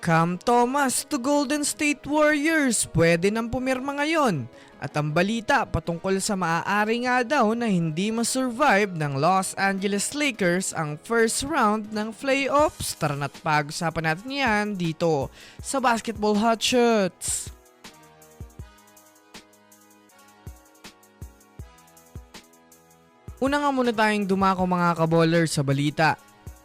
Cam Thomas to Golden State Warriors, pwede nang pumirma ngayon. At ang balita patungkol sa maaari nga daw na hindi ma-survive ng Los Angeles Lakers ang first round ng playoffs. Tara na't pag-usapan natin yan dito sa Basketball Hot Shots. Una nga muna tayong dumako mga kaballers sa balita.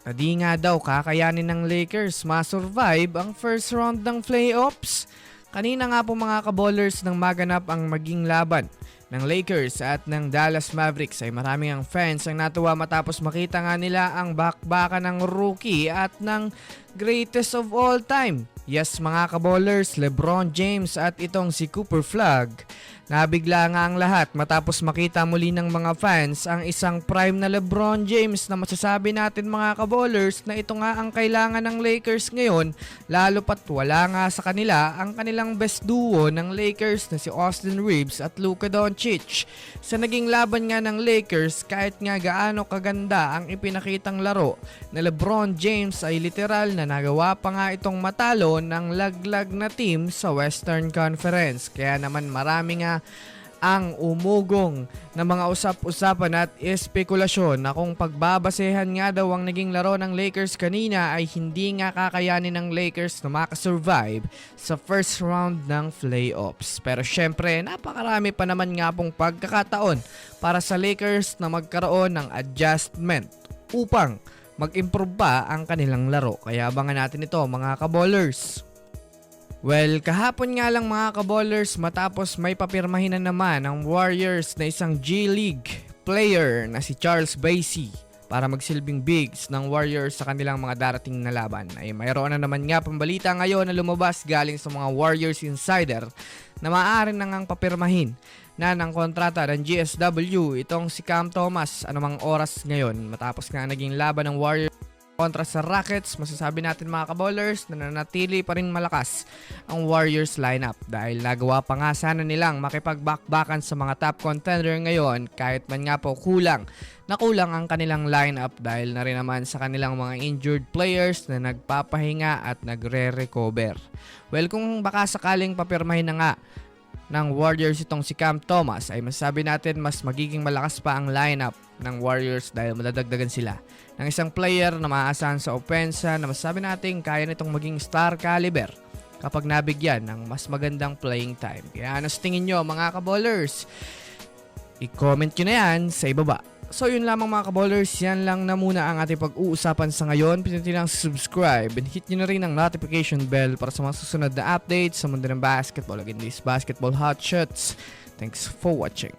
Na di nga daw kakayanin ng Lakers ma-survive ang first round ng playoffs. Kanina nga po mga kaballers nang maganap ang maging laban ng Lakers at ng Dallas Mavericks ay maraming ang fans ang natuwa matapos makita nga nila ang bakbakan ng rookie at ng greatest of all time. Yes mga kaballers, LeBron James at itong si Cooper Flagg. Nabigla nga ang lahat matapos makita muli ng mga fans ang isang prime na LeBron James na masasabi natin mga kaballers na ito nga ang kailangan ng Lakers ngayon, lalo pat wala nga sa kanila ang kanilang best duo ng Lakers na si Austin Reeves at Luka Doncic. Sa naging laban nga ng Lakers, kahit nga gaano kaganda ang ipinakitang laro na LeBron James ay literal na nagawa pa nga itong matalo ng laglag na team sa Western Conference. Kaya naman marami nga ang umugong na mga usap-usapan at espekulasyon na kung pagbabasehan nga daw ang naging laro ng Lakers kanina ay hindi nga kakayanin ng Lakers na makasurvive sa first round ng playoffs. Pero syempre napakarami pa naman nga pong pagkakataon para sa Lakers na magkaroon ng adjustment upang mag-improve pa ang kanilang laro. Kaya abangan natin ito mga kaballers. Well, kahapon nga lang mga kaballers matapos may papirmahin na naman ang Warriors na isang G-League player na si Charles Bassey para magsilbing bigs ng Warriors sa kanilang mga darating na laban. Ay mayroon na naman nga pambalita ngayon na lumabas galing sa mga Warriors insider na maaari na ngang papirmahin na ng kontrata ng GSW itong si Cam Thomas anumang oras ngayon matapos nga naging laban ng Warriors kontra sa Rockets. Masasabi natin mga kaballers na nanatili pa rin malakas ang Warriors lineup dahil nagawa pa nga sana nilang makipagbakbakan sa mga top contender ngayon kahit man nga po kulang ang kanilang lineup dahil na rin naman sa kanilang mga injured players na nagpapahinga at nagre-recover. Well, kung baka sakaling papirmahin na nga ng Warriors itong si Cam Thomas ay masasabi natin mas magiging malakas pa ang lineup ng Warriors dahil madadagdagan sila ng isang player na maaasahan sa opensa na masasabi natin kaya nitong maging star caliber kapag nabigyan ng mas magandang playing time. Kaya ano sa tingin nyo mga kaballers? I-comment nyo na yan sa ibaba. So yun lamang mga kaballers, yan lang na muna ang ating pag-uusapan sa ngayon. Pindutin lang subscribe and hit nyo na rin ang notification bell para sa mga susunod na updates sa mundo ng basketball. Again, this Basketball Hot Shots. Thanks for watching.